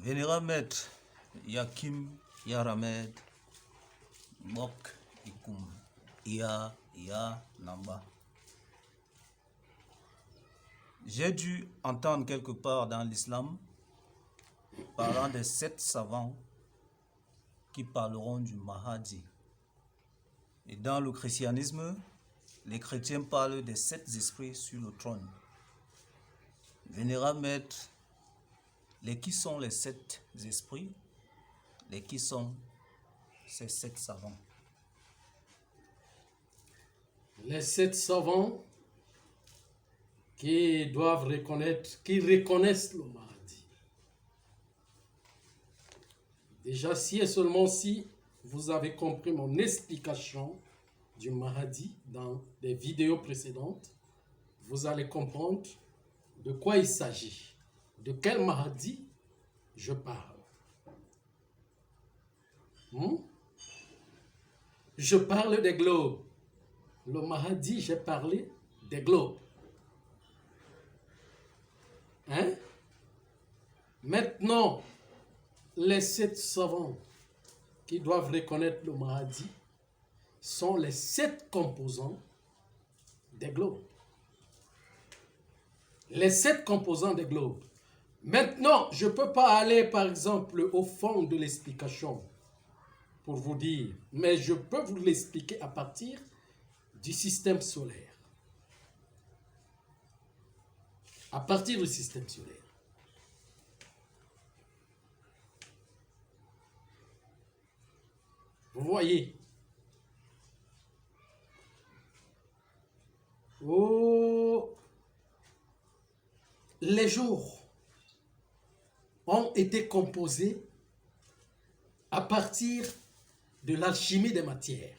Vénérable Maître Yakim Yaramed Mok Ikum Ia Namba. J'ai dû entendre quelque part dans l'islam parlant des 7 savants qui parleront du Mahdi. Et dans le christianisme, les chrétiens parlent des 7 esprits sur le trône. Vénérable Maître, qui sont les 7 esprits? Qui sont ces 7 savants? Les 7 savants qui doivent reconnaître, qui reconnaissent le Mahdi. Déjà, si et seulement si vous avez compris mon explication du Mahdi dans des vidéos précédentes, vous allez comprendre de quoi il s'agit, de quel Mahdi je parle. Je parle des globes. Le Mahdi, j'ai parlé des globes. Maintenant, les 7 savants qui doivent reconnaître le Mahdi sont les 7 composants des globes. Les 7 composants des globes. Maintenant, je ne peux pas aller, par exemple, au fond de l'explication pour vous dire, mais je peux vous l'expliquer à partir du système solaire. À partir du système solaire. Vous voyez, les jours ont été composés à partir de l'alchimie des matières.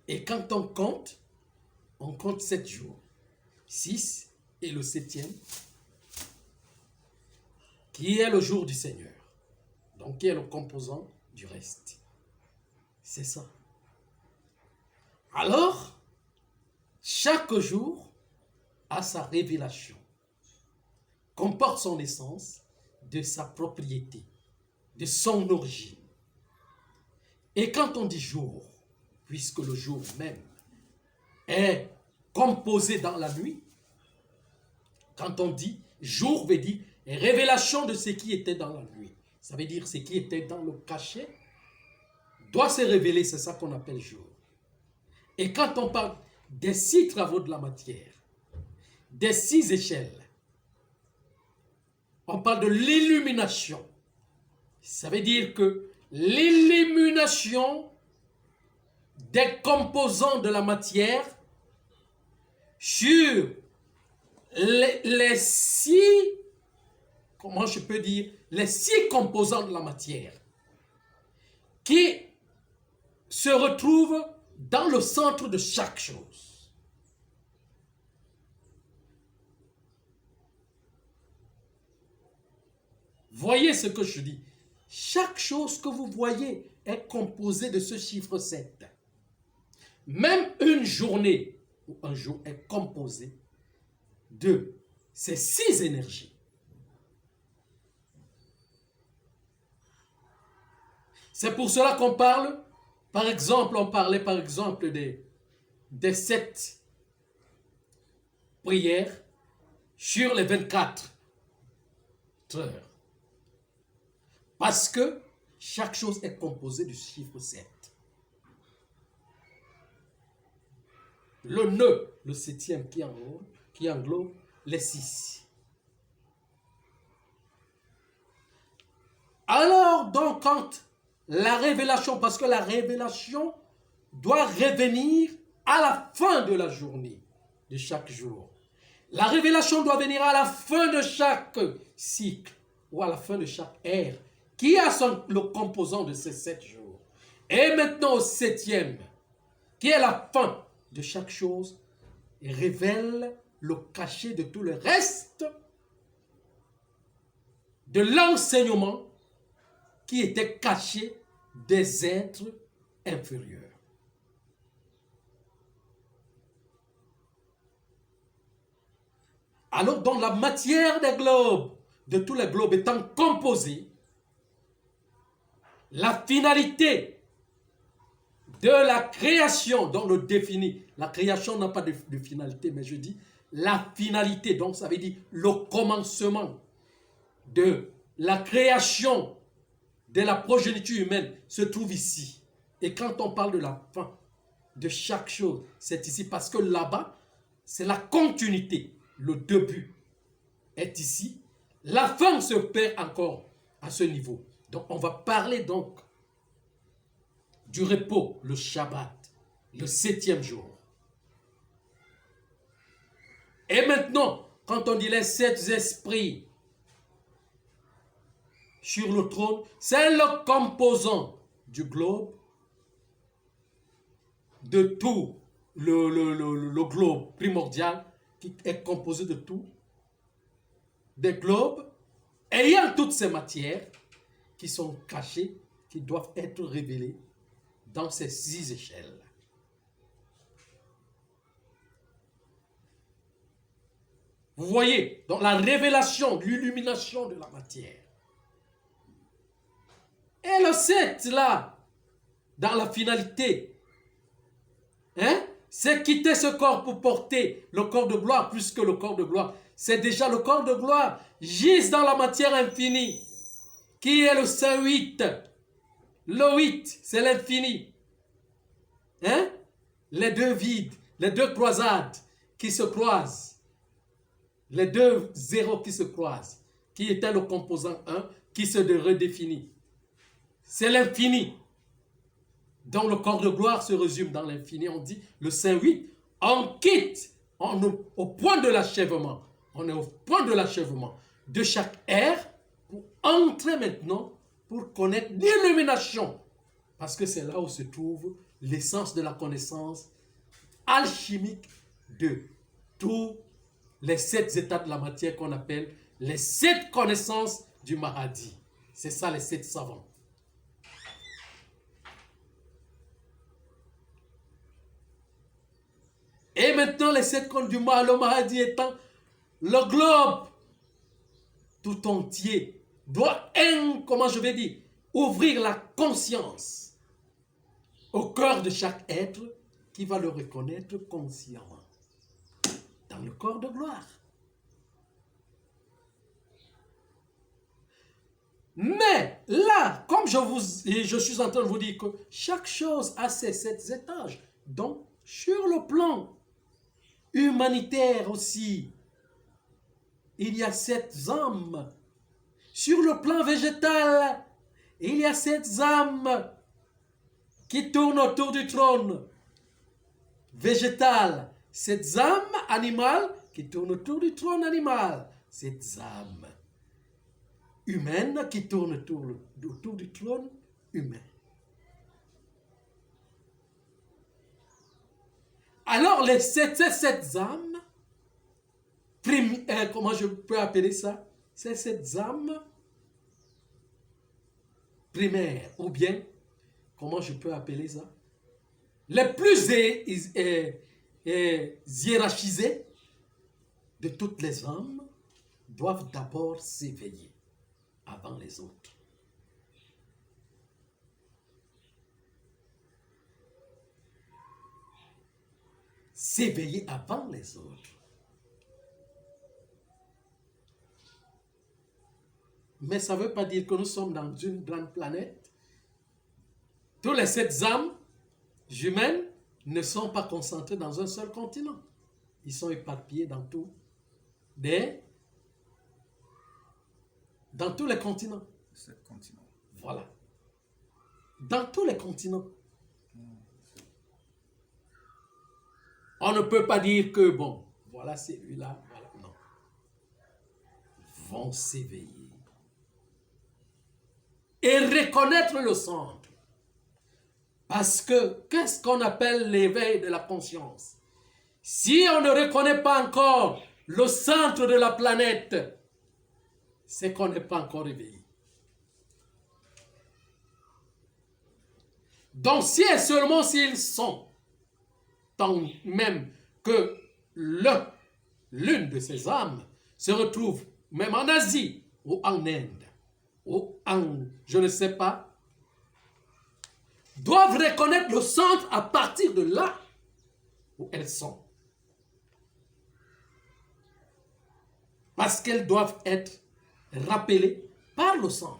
Et quand on compte 7 jours. 6 et le 7e, qui est le jour du Seigneur. Donc, qui est le composant du reste. C'est ça. Alors, chaque jour a sa révélation, comporte son essence, de sa propriété, de son origine. Et quand on dit jour, puisque le jour même est composé dans la nuit, quand on dit jour, veut dire révélation de ce qui était dans la nuit. Ça veut dire ce qui était dans le cachet doit se révéler, c'est ça qu'on appelle jour. Et quand on parle des 6 travaux de la matière, des 6 échelles, on parle de l'illumination. Ça veut dire que l'illumination des composants de la matière sur les 6, comment je peux dire, les 6 composants de la matière qui se retrouvent dans le centre de chaque chose. Voyez ce que je dis. Chaque chose que vous voyez est composée de ce chiffre 7. Même une journée ou un jour est composé de ces 6 énergies. C'est pour cela qu'on parle, par exemple, on parlait par exemple des 7 prières sur les 24 heures. Parce que chaque chose est composée du chiffre 7. Le nœud, le 7e qui englobe les 6. Alors, donc, quand la révélation, parce que la révélation doit revenir à la fin de la journée, de chaque jour. La révélation doit venir à la fin de chaque cycle, ou à la fin de chaque ère, qui a le composant de ces 7 jours. Et maintenant au 7e, qui est la fin de chaque chose, révèle le cachet de tout le reste de l'enseignement qui était caché des êtres inférieurs. Alors, dans la matière des globes, de tous les globes étant composés, la finalité de la création, donc le défini, la création n'a pas de finalité, mais je dis la finalité, donc ça veut dire le commencement de la création de la progéniture humaine se trouve ici. Et quand on parle de la fin de chaque chose, c'est ici, parce que là-bas, c'est la continuité. Le début est ici. La fin se perd encore à ce niveau. Donc, on va parler donc du repos, le Shabbat, le 7e jour. Et maintenant, quand on dit les 7 esprits sur le trône, c'est le composant du globe, de tout le globe primordial qui est composé de tout, des globes ayant toutes ces matières qui sont cachées, qui doivent être révélées dans ces 6 échelles. Vous voyez, dans la révélation, l'illumination de la matière. Et le 7 là, dans la finalité, c'est quitter ce corps pour porter le corps de gloire, plus que le corps de gloire. C'est déjà le corps de gloire, gise dans la matière infinie, qui est le Saint 8. Le 8, c'est l'infini. Les deux vides, les deux croisades qui se croisent, les deux zéros qui se croisent, qui était le composant 1, qui se redéfinit. C'est l'infini. Donc le corps de gloire se résume dans l'infini. On dit le Saint 8, on quitte, on est au point de l'achèvement. On est au point de l'achèvement de chaque ère pour entrer maintenant, pour connaître l'illumination. Parce que c'est là où se trouve l'essence de la connaissance alchimique de tous les 7 états de la matière qu'on appelle les 7 connaissances du Mahadi. C'est ça les 7 savants. Et maintenant, les 7 comptes du Mahadi, le Mahadi étant le globe tout entier, doit, comment je vais dire, ouvrir la conscience au cœur de chaque être qui va le reconnaître consciemment dans le corps de gloire. Mais là, comme je suis en train de vous dire que chaque chose a ses 7 étages, donc sur le plan humanitaire aussi, il y a 7 âmes. Sur le plan végétal, il y a 7 âmes qui tournent autour du trône végétal. 7 âmes animales qui tournent autour du trône animal. 7 âmes humaines qui tournent autour du trône humain. Alors, ces 7 âmes, comment je peux appeler ça? C'est 7 âmes primaires, ou bien, comment je peux appeler ça? Les plus hiérarchisées de toutes les âmes doivent d'abord s'éveiller avant les autres. S'éveiller avant les autres. Mais ça ne veut pas dire que nous sommes dans une grande planète. Tous les 7 âmes humaines ne sont pas concentrées dans un seul continent. Ils sont éparpillés dans tous les continents. 7 continents. Voilà. Dans tous les continents. On ne peut pas dire que, bon, voilà celui-là, voilà. Non. Vont s'éveiller. Et reconnaître le centre. Parce que, qu'est-ce qu'on appelle l'éveil de la conscience? Si on ne reconnaît pas encore le centre de la planète, c'est qu'on n'est pas encore éveillé. Donc, si et seulement s'ils sont, tant même que l'une de ces âmes se retrouve même en Asie, ou en Inde, ou en je ne sais pas, doivent reconnaître le centre à partir de là où elles sont. Parce qu'elles doivent être rappelées par le centre.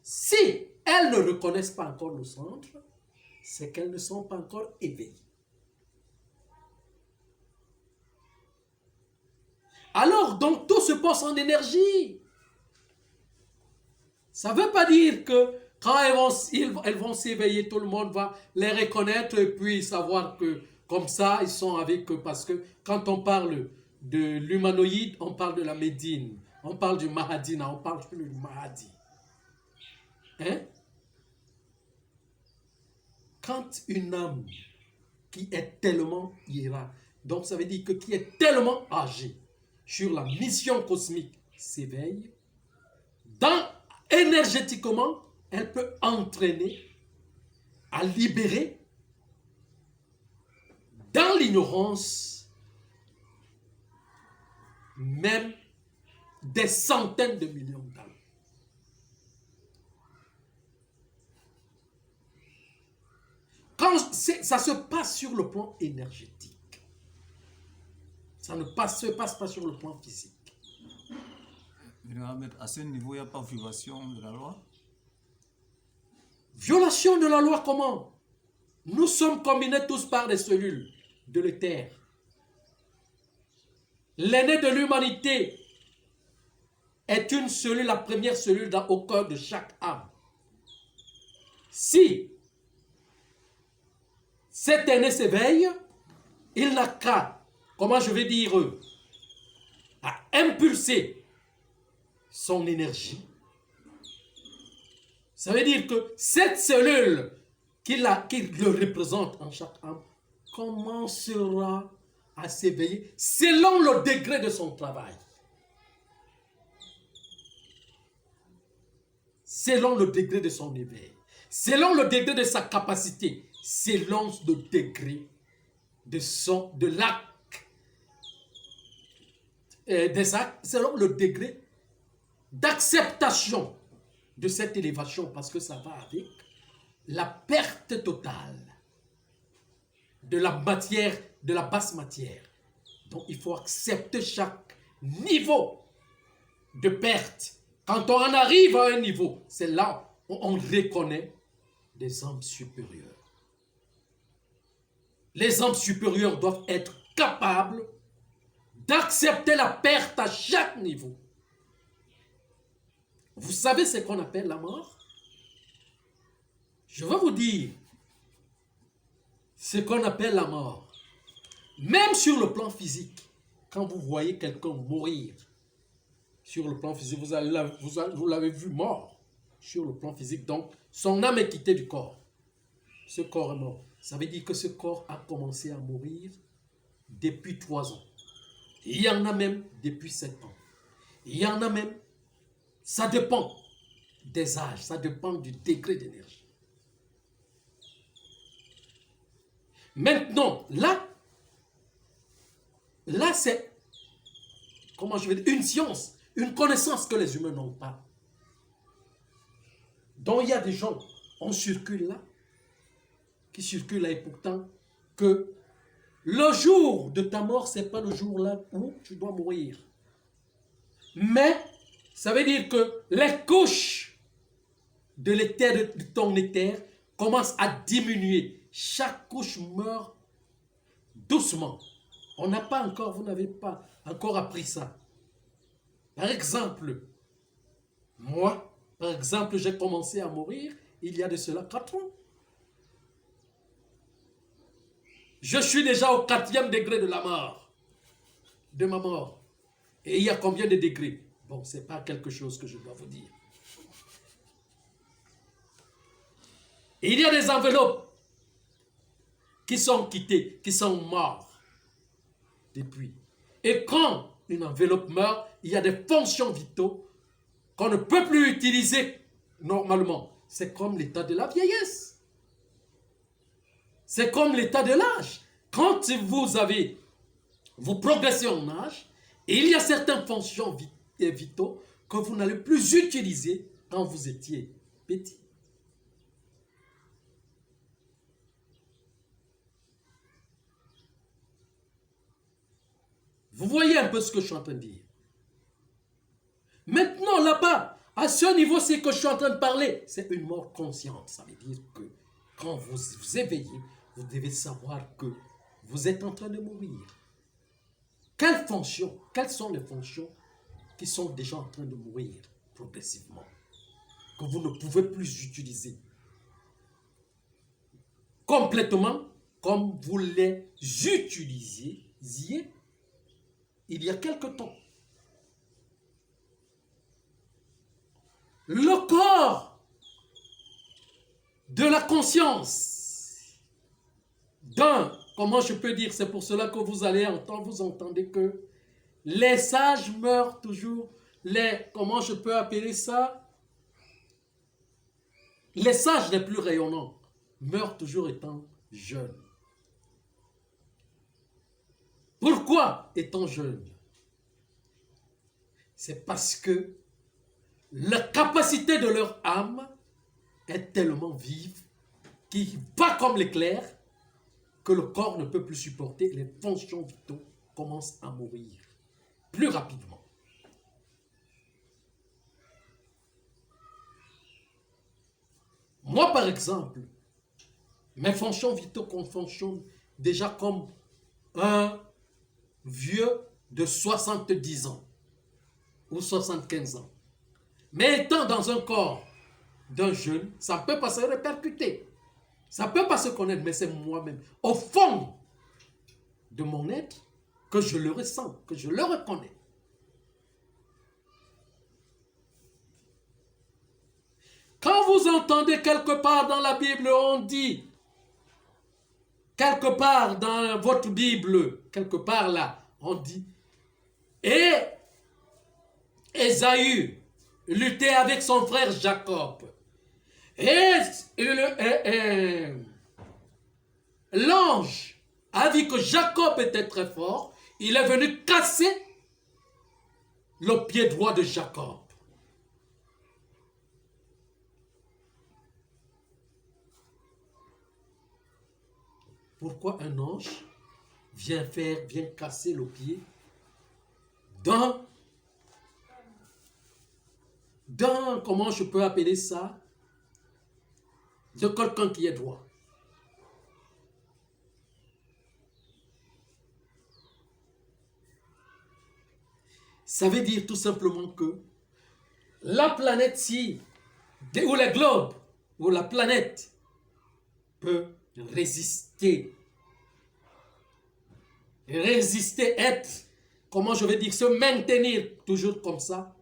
Si elles ne reconnaissent pas encore le centre, c'est qu'elles ne sont pas encore éveillées. Alors, donc, tout se passe en énergie. Ça ne veut pas dire que quand elles vont s'éveiller, tout le monde va les reconnaître et puis savoir que comme ça, ils sont avec eux. Parce que quand on parle de l'humanoïde, on parle de la Médine. On parle du Mahadina, on parle plus du Mahadi. Hein? Quand une âme qui est tellement donc ça veut dire que qui est tellement âgée sur la mission cosmique s'éveille, énergétiquement, elle peut entraîner à libérer dans l'ignorance même des centaines de millions d'âmes. Quand ça se passe sur le plan énergétique, ça ne se passe pas sur le plan physique. À ce niveau, il n'y a pas de violation de la loi? Violation de la loi comment? Nous sommes combinés tous par des cellules de l'éther. L'aîné de l'humanité est une cellule, la première cellule au cœur de chaque âme. Si cet aîné s'éveille, il n'a qu'à, comment je vais dire, à impulser son énergie. Ça veut dire que cette cellule qui le représente en chaque âme commencera à s'éveiller selon le degré de son travail. Selon le degré de son éveil. Selon le degré de sa capacité. Selon le degré de l'acte. Selon le degré d'acceptation de cette élévation, parce que ça va avec la perte totale de la matière, de la basse matière. Donc il faut accepter chaque niveau de perte. Quand on en arrive à un niveau, c'est là où on reconnaît des âmes supérieures. Les âmes supérieures doivent être capables d'accepter la perte à chaque niveau. Vous savez ce qu'on appelle la mort? Je vais vous dire ce qu'on appelle la mort. Même sur le plan physique, quand vous voyez quelqu'un mourir, sur le plan physique, vous l'avez vu mort sur le plan physique. Donc, son âme est quittée du corps. Ce corps est mort. Ça veut dire que ce corps a commencé à mourir depuis 3 ans. Il y en a même depuis 7 ans. Il y en a même, ça dépend des âges, ça dépend du degré d'énergie. Maintenant, là c'est, comment je vais dire, une science, une connaissance que les humains n'ont pas. Donc il y a des gens, on circule là, qui circulent là et pourtant que le jour de ta mort, ce n'est pas le jour là où tu dois mourir. Mais ça veut dire que les couches de l'éther, de ton éther, commencent à diminuer. Chaque couche meurt doucement. On n'a pas encore, vous n'avez pas encore appris ça. Par exemple, moi, j'ai commencé à mourir il y a de cela 4 ans. Je suis déjà au 4e degré de la mort, de ma mort. Et il y a combien de degrés? Bon, ce n'est pas quelque chose que je dois vous dire. Et il y a des enveloppes qui sont quittées, qui sont mortes depuis. Et quand une enveloppe meurt, il y a des fonctions vitaux qu'on ne peut plus utiliser normalement. C'est comme l'état de la vieillesse. C'est comme l'état de l'âge. Quand vous progressez en âge, il y a certaines fonctions vitaux que vous n'allez plus utiliser quand vous étiez petit. Vous voyez un peu ce que je suis en train de dire. Maintenant, là-bas, à ce niveau, c'est que je suis en train de parler. C'est une mort consciente. Ça veut dire que quand vous vous éveillez, vous devez savoir que vous êtes en train de mourir. Quelles sont les fonctions qui sont déjà en train de mourir progressivement, que vous ne pouvez plus utiliser complètement comme vous les utilisiez il y a quelque temps. Le corps de la conscience comment je peux dire, c'est pour cela que vous allez entendre, vous entendez que les sages meurent toujours, comment je peux appeler ça? Les sages les plus rayonnants meurent toujours étant jeunes. Pourquoi étant jeunes? C'est parce que la capacité de leur âme est tellement vive qui va comme l'éclair que le corps ne peut plus supporter et les fonctions vitales commencent à mourir plus rapidement. Moi, par exemple, mes fonctions vitales fonctionnent déjà comme un vieux de 70 ans ou 75 ans. Mais étant dans un corps d'un jeune, ça ne peut pas se répercuter. Ça ne peut pas se connaître, mais c'est moi-même, au fond de mon être, que je le ressens, que je le reconnais. Quand vous entendez quelque part dans la Bible, on dit, quelque part dans votre Bible, quelque part là, on dit, et Ésaü luttait avec son frère Jacob. Et l'ange a vu que Jacob était très fort. Il est venu casser le pied droit de Jacob. Pourquoi un ange vient casser le pied d'un, comment je peux appeler ça, de quelqu'un qui est droit? Ça veut dire tout simplement que la planète-ci, ou le globe, ou la planète, peut résister, être, comment je vais dire, se maintenir toujours comme ça,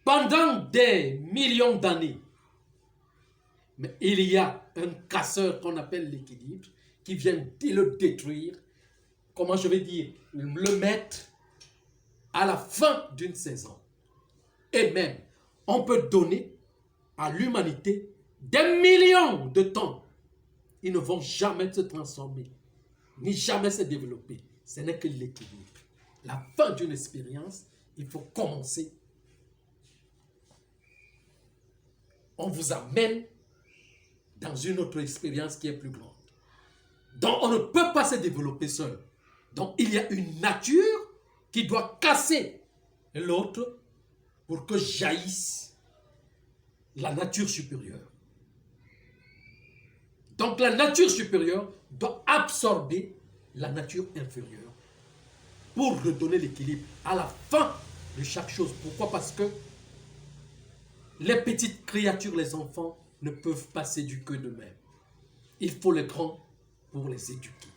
pendant des millions d'années. Mais il y a un casseur qu'on appelle l'équilibre, qui vient le détruire, comment je vais dire, le mettre à la fin d'une saison. Et même, on peut donner à l'humanité des millions de temps. Ils ne vont jamais se transformer, ni jamais se développer. Ce n'est que l'équilibre. La fin d'une expérience, il faut commencer. On vous amène dans une autre expérience qui est plus grande. Donc, on ne peut pas se développer seul. Donc, il y a une nature qui doit casser l'autre pour que jaillisse la nature supérieure. Donc la nature supérieure doit absorber la nature inférieure pour redonner l'équilibre à la fin de chaque chose. Pourquoi? Parce que les petites créatures, les enfants, ne peuvent pas s'éduquer d'eux-mêmes. Il faut les grands pour les éduquer.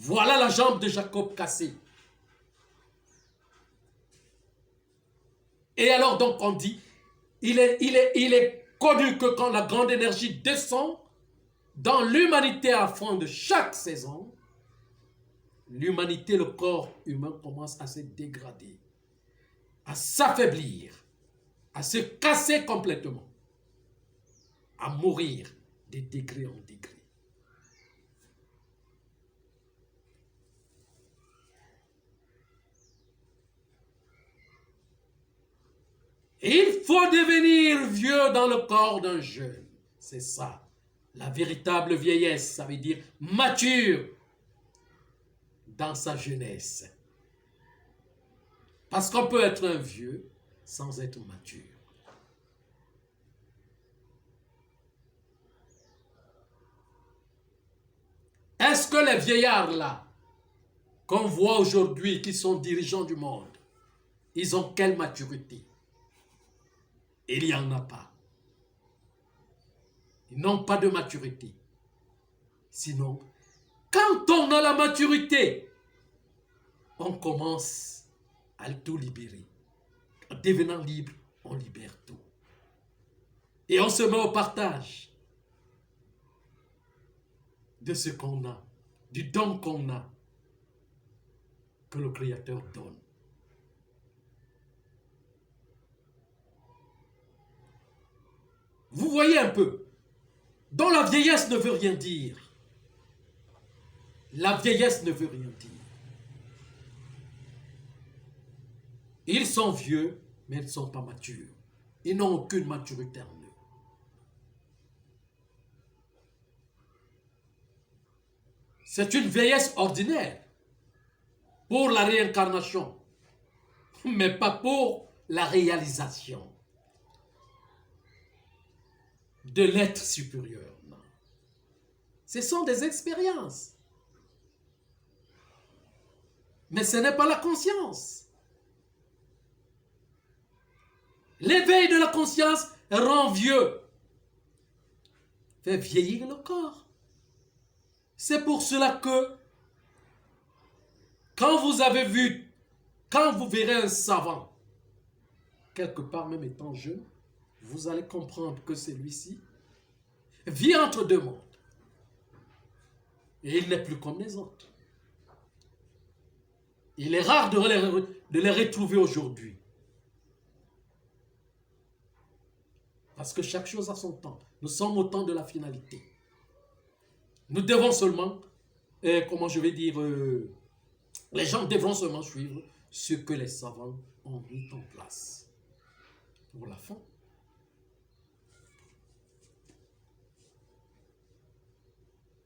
Voilà la jambe de Jacob cassée. Et alors donc on dit, il est connu que quand la grande énergie descend dans l'humanité à la fin de chaque saison, l'humanité, le corps humain commence à se dégrader, à s'affaiblir, à se casser complètement, à mourir de degré en degré. Il faut devenir vieux dans le corps d'un jeune. C'est ça. La véritable vieillesse, ça veut dire mature dans sa jeunesse. Parce qu'on peut être un vieux sans être mature. Est-ce que les vieillards là, qu'on voit aujourd'hui, qui sont dirigeants du monde, ils ont quelle maturité? Il n'y en a pas. Ils n'ont pas de maturité. Sinon, quand on a la maturité, on commence à tout libérer. En devenant libre, on libère tout. Et on se met au partage de ce qu'on a, du don qu'on a, que le Créateur donne. Vous voyez un peu, dont la vieillesse ne veut rien dire. La vieillesse ne veut rien dire. Ils sont vieux, mais ils ne sont pas matures. Ils n'ont aucune maturité en eux. C'est une vieillesse ordinaire pour la réincarnation, mais pas pour la réalisation de l'être supérieur. Non. Ce sont des expériences. Mais ce n'est pas la conscience. L'éveil de la conscience rend vieux, fait vieillir le corps. C'est pour cela que quand vous verrez un savant, quelque part même étant jeune, vous allez comprendre que celui-ci vit entre deux mondes. Et il n'est plus comme les autres. Il est rare de les retrouver aujourd'hui. Parce que chaque chose a son temps. Nous sommes au temps de la finalité. Nous devons seulement, les gens devront seulement suivre ce que les savants ont mis en place pour la fin.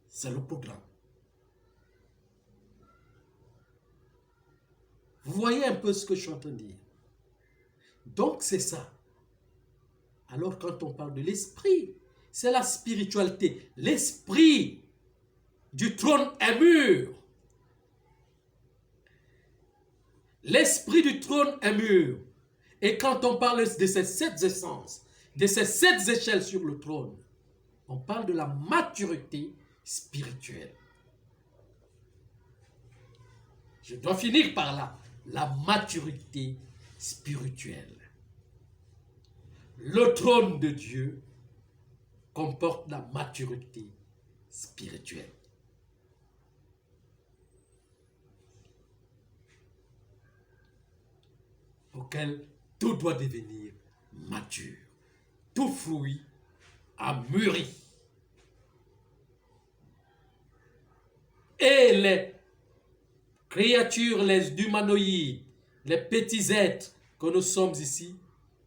C'est le programme. Vous voyez un peu ce que je suis en train de dire. Donc c'est ça. Alors quand on parle de l'esprit, c'est la spiritualité. L'esprit du trône est mûr. L'esprit du trône est mûr. Et quand on parle de ces 7 essences, de ces 7 échelles sur le trône, on parle de la maturité spirituelle. Je dois finir par là. La maturité spirituelle. Le trône de Dieu comporte la maturité spirituelle. Auquel tout doit devenir mature. Tout fruit a mûri. Et les créatures, les humanoïdes, les petits êtres que nous sommes ici,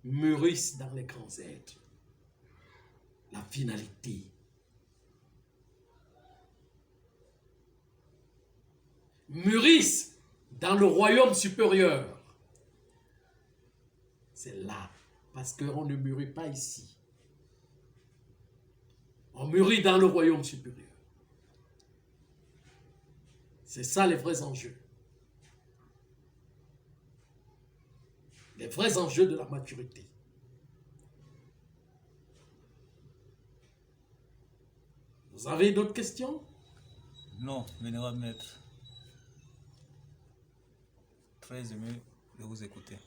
mûrissent dans les grands êtres. La finalité. Mûrissent dans le royaume supérieur. C'est là, parce qu'on ne mûrit pas ici. On mûrit dans le royaume supérieur. C'est ça les vrais enjeux. Les vrais enjeux de la maturité. Vous avez d'autres questions? Non, vénérable maître. Très aimé de vous écouter.